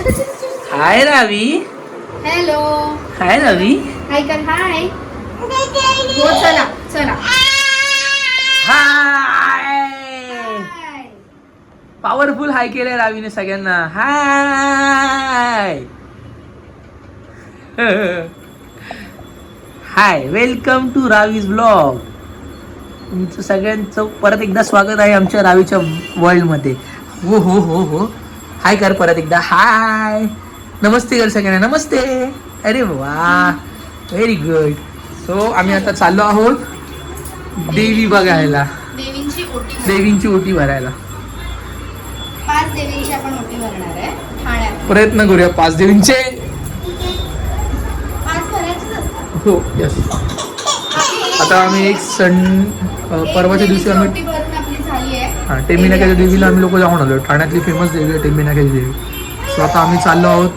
हाय Ravi. Hello. हाय रावी. हाय कर. हाय. हो चला चला. हाय. पॉवरफुल हाय केलंय रावीने सगळ्यांना. Hi. Hi. Welcome to Ravi's blog. तुमचं सगळ्यांचं परत एकदा स्वागत आहे आमच्या रावीच्या वर्ल्डमध्ये. हो हो हो हो. हाय कर परत एकदा. हाय. नमस्ते कर सगळ्यांना. नमस्ते. अरे वा, व्हेरी गुड. सो आम्ही आता चाललो आहोत देवी बघायला. देवींची ओटी भरायला. 5 देवींची आपण ओटी भरणार आहे ठाण्यात. प्रयत्न करूया 5 देवींचे. 5 भरायचेच असतात. हो यस. आता आम्ही एक परवाच्या दिवशी आम्ही ओटी भरून आपली झाली आहे. हां टेमीनाक्याच्या देवीला आम्ही लोक जाऊन आलो. ठाण्यातली फेमस देवी आहे टेमीनाक्याची देवी. सो आता आम्ही चाललो आहोत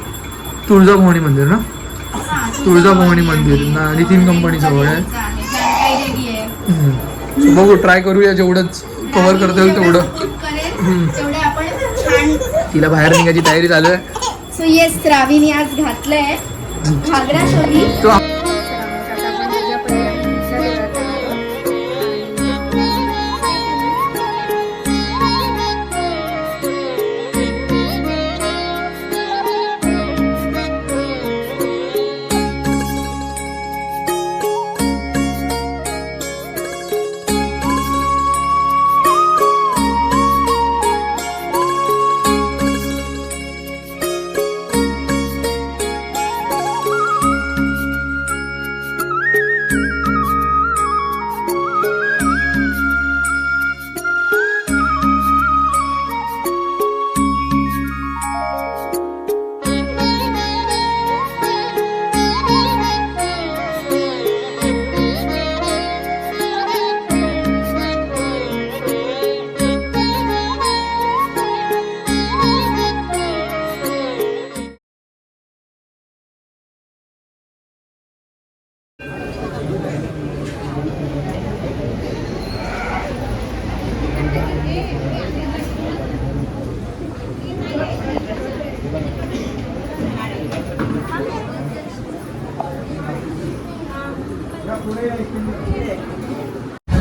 तुळजाभवानी मंदिर ना. तुळजाभवानी मंदिर ना नितीन कंपनी जवळ आहे. सो बघू ट्राय करूया जेवढंच कव्हर करता येईल तेवढं. तिला बाहेर निघायची तयारी चालू आहे. सो येस रावीने आज घातलंय घागरा चोली.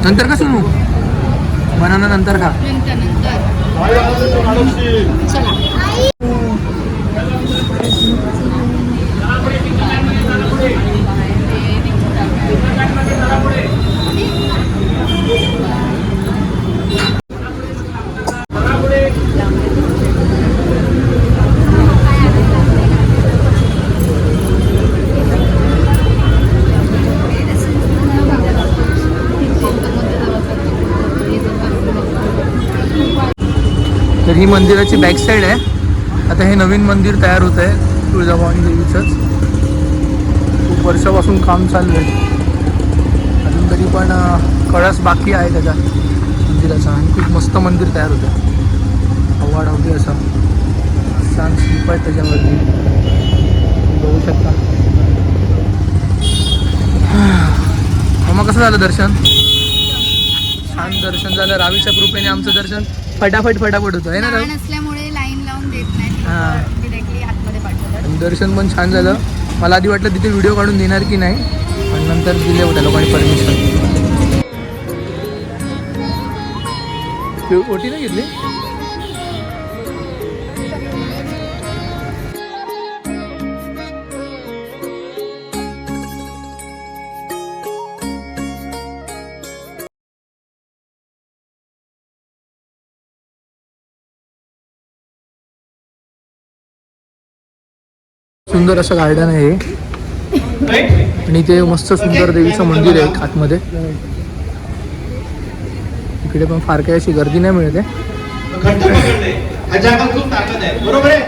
नंतर का सुरू बनाना नंतर खा. तर ही मंदिराची बॅक साईड आहे. आता हे नवीन मंदिर तयार होत आहे तुळजाभवानी देवीचंच. खूप वर्षापासून काम चालू आहे. अजून तरी पण कळस बाकी आहे त्याच्या मंदिराचा. आणि खूप मस्त मंदिर तयार होतं. अवाढव्य असं छान शिल्प आहे त्याच्यावरती बघू शकता. मग कसं झालं दर्शन? छान दर्शन झालं. रावीच्या कृपेने आमचं दर्शन फटाफट होतं आहे ना. असल्यामुळे लाईन लावून देत नाही. डिरेक्टली आतमध्ये पाठवतात. दर्शन पण छान झालं. मला आधी वाटलं तिथे व्हिडिओ काढून देणार की नाही, पण नंतर दिले होत्या लोकांनी परमिशन. ओटी नाही घेतली. सुंदर असं गार्डन आहे आणि ते मस्त सुंदर देवीचं मंदिर आहे आतमध्ये. इकडे पण फार काही अशी गर्दी नाही मिळते. बरोबर आहे.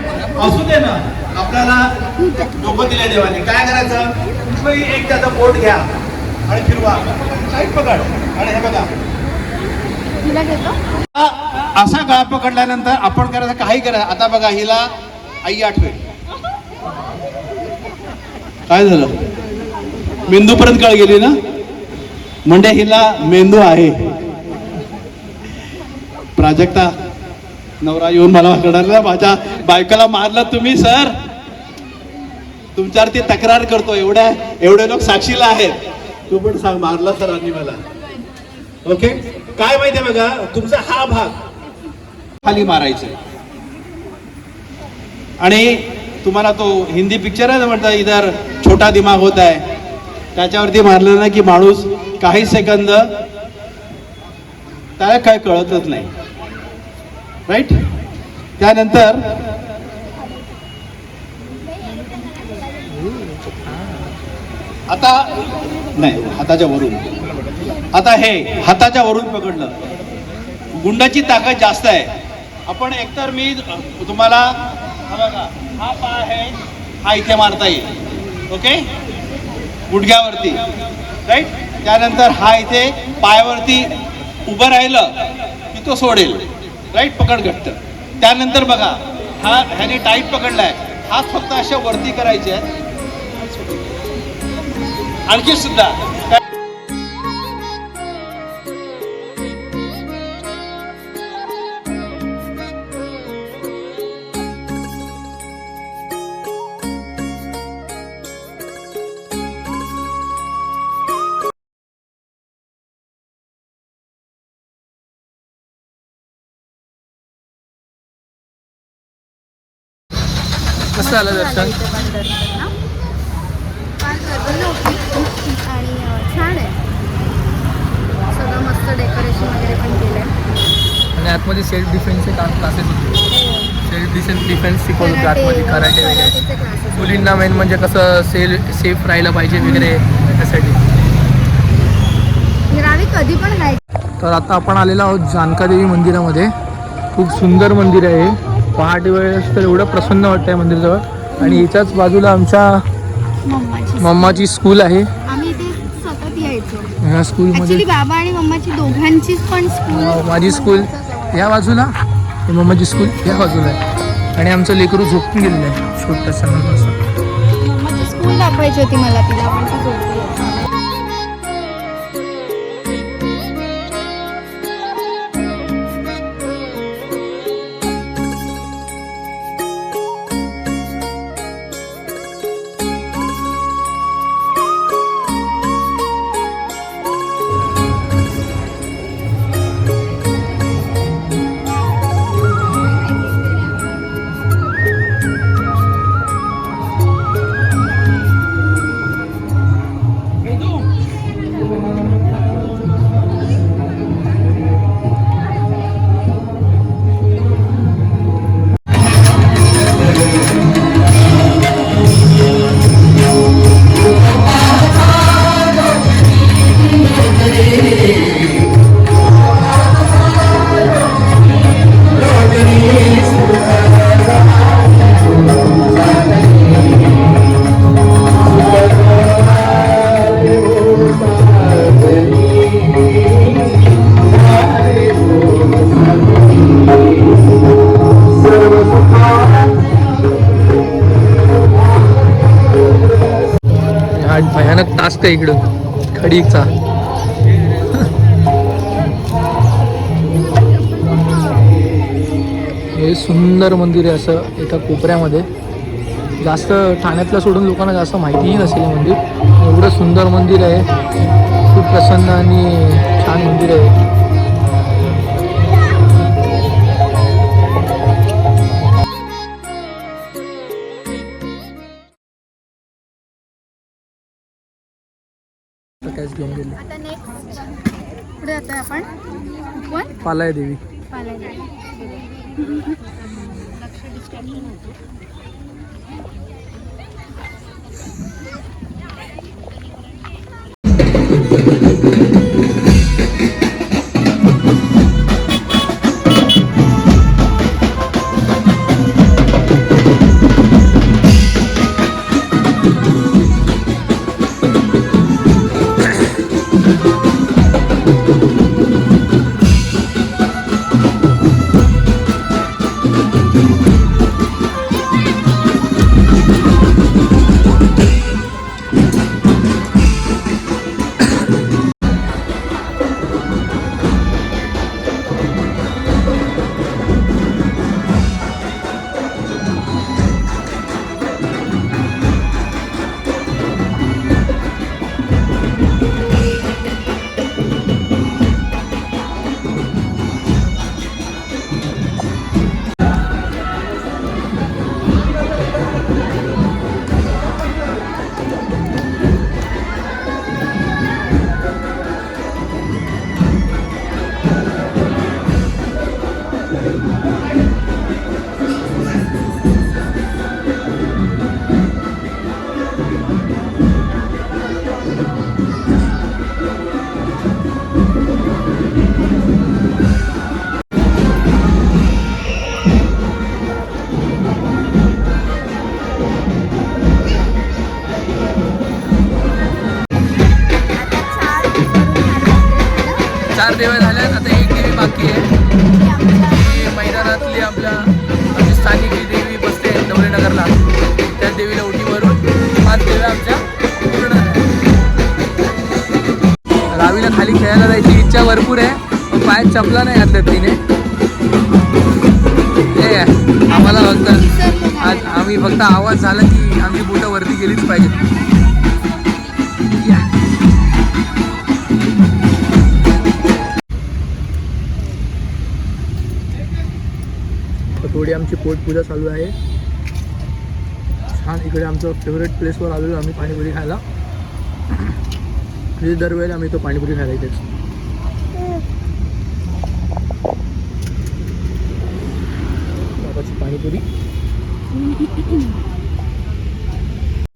असू दे ना. आपल्याला डोकं दिले देवाने. काय करायचं? एक त्याचा बोट घ्या आणि फिरवा. साईड पकड आणि हे बघा असा गळा पकडल्यानंतर आपण करायचं काही करायचं. आता बघा हिला आई आठवेल. काय झालं? मेंदूपर्यंत कळ गेली ना. म्हणजे हिला मेंदू आहे. प्राजक्ता नवरा येऊन मला म्हणाला माझ्या बायकोला मारलं तुम्ही सर, तुमच्यावरती तक्रार करतो. एवढे लोक साक्षीला आहेत. तू पण सांग मारला सरांनी मला. ओके, काय माहितीये बघा, तुमचा हा भाग खाली मारायचा आणि तुम्हाला तो हिंदी पिक्चर आहे ना म्हणता इधर छोटा दिमाग होता है, त्याच्यावरती मारलं ना की माणूस काही सेकंद त्याला काय कळतच नाही. राईट. त्यानंतर आता नाही, हाताच्या वरून. आता हे हाताच्या वरून पकडलं, गुंडाची ताकद जास्त आहे. आपण एकतर मी तुम्हाला हा बघा, हा पाय आहे, हा इथे मारता येईल. ओके, गुडघ्यावरती. राईट. त्यानंतर हा इथे पायावरती उभं राहिलं की तो सोडेल. राईट, पकड घट्ट. त्यानंतर बघा, हा ह्याने टाईट पकडलाय, हात फक्त अशा वरती करायचे आहेत. आणखी सुद्धा कसं झालं दर्शन? आणि छान आहे सगळं, मस्त डेकोरेशन वगैरे पण केलंय. आणि आतमध्ये सेल्फ डिफेन्सचे क्लासेस होते. सेल्फ डिफेन्स शिकवत होते आतमध्ये, कराटे वगैरे. मुलींना मेन म्हणजे कसं सेफ राहिलं पाहिजे वगैरे त्यासाठी. गावी कधी पण नाही. तर आता आपण आलेलो आहोत जानकादेवी मंदिरामध्ये. खूप सुंदर मंदिर आहे. पहाटे वेळेस तर एवढं प्रसन्न वाटतं आहे मंदिराजवळ. आणि याच्याच बाजूला आमच्या मम्माची स्कूल आहे. आम्ही इथे सतत यायचो. ह्या स्कूलमध्ये बाबा आणि मम्माची दोघांचीच पण स्कूल. माझी स्कूल या बाजूला, मम्माची स्कूल या बाजूला आहे. आणि आमचं लेकरू झोपून गेलेलं आहे छोटंसं. मम्माची स्कूल दाखवायची होती मला, तिला पण ती झोपली. भयानक टास्क आहे इकडं खडीचा. हे सुंदर मंदिर आहे असं एका कोपऱ्यामध्ये. जास्त ठाण्यातलं सोडून लोकांना जास्त माहितीही नसेल हे मंदिर. एवढं सुंदर मंदिर आहे, खूप प्रसन्न आणि छान मंदिर आहे. घेऊन गेले. आता नेक्स्ट पुढे आता आपण पालाय देवी. लक्ष डिस्ट्रॅक्शन होतो. 4 देव्या झाल्यात. आता एक देवी बाकी आहे. ही मैदानातली आमची स्थानिक जी देवी बसते नवलेनगरला, त्या देवीला ओटी भरून 5 देव्या आमच्या पूर्ण आहे. रावीला खाली खेळायला जायची इच्छा भरपूर आहे, पण पायात चपला नाही घातल्यात तिने. हे आम्हाला फक्त आज आम्ही फक्त आवाज झाला की आमची बोटं वरती गेलीच पाहिजे. थोडी आमची पोटपूजा चालू आहे. छान इकडे आमचं फेवरेट प्लेसवर आलेलो आम्ही पाणीपुरी खायला. दरवेळेला आम्ही तो पाणीपुरी खायला इथेच. बाबाची पाणीपुरी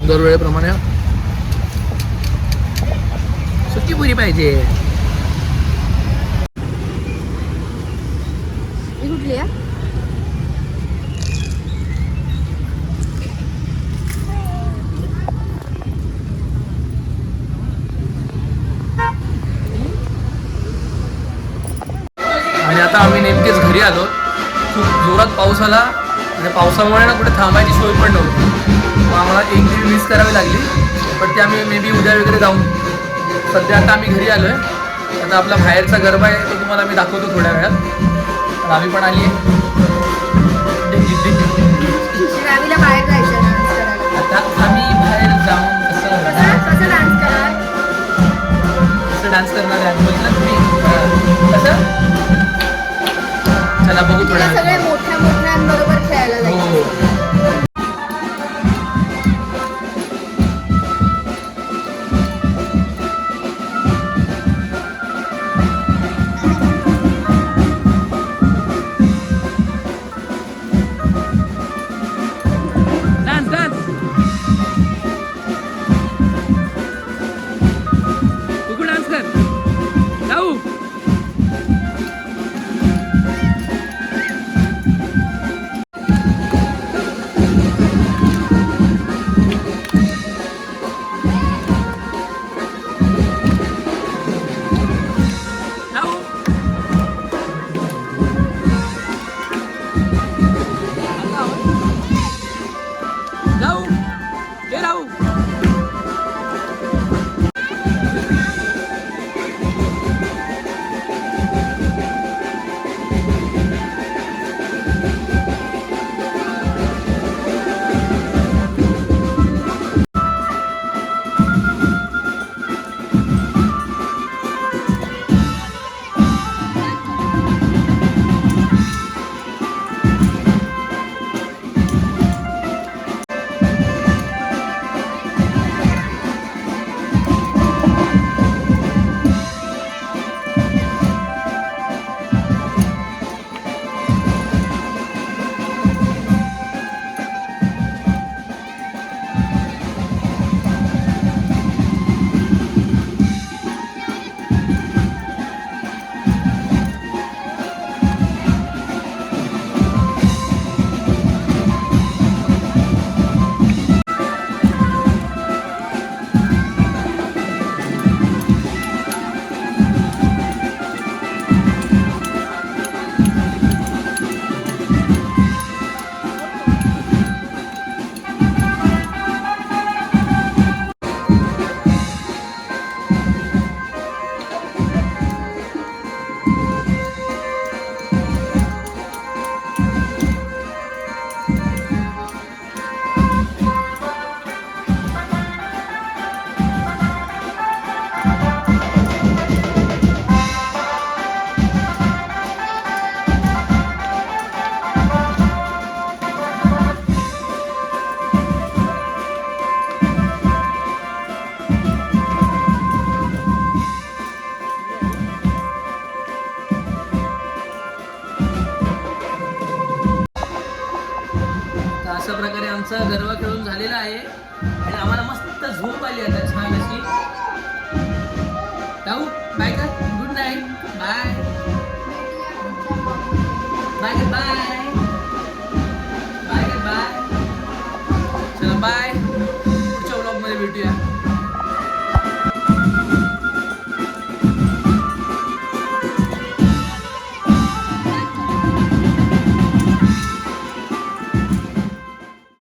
दरवेळेप्रमाणे सुकी पुरी पाहिजे. कुठली आहे? आणि आता आम्ही नेमकेच घरी आलो. खूप जोरात पाऊस आला आणि पावसामुळे ना कुठे थांबायची सोय पण नव्हती. मग आम्हाला एक दिवस मिस करावी लागली, पण ते आम्ही मे बी उद्या वगैरे जाऊ. सध्या आता आम्ही घरी आलो आहे. आता आपला बाहेरचा गरबा आहे तो तुम्हाला मी दाखवतो थोड्या वेळात. तर आम्ही पण आली आहे. रावीला बाहेर जायचं डान्स करायला. आता आम्ही बाहेर जाऊन कसं डान्स करणार आहे बोलला तुम्ही कसं. चला बघू थोड्या सगळे मोठ्या मोठ्यांबरोबर खेळायला जायचं. अशा प्रकारे आमचा गरबा खेळून झालेला आहे आणि आम्हाला मस्त झोप आली आता छान अशी. जाऊ बाय का. Good night. Bye bye bye.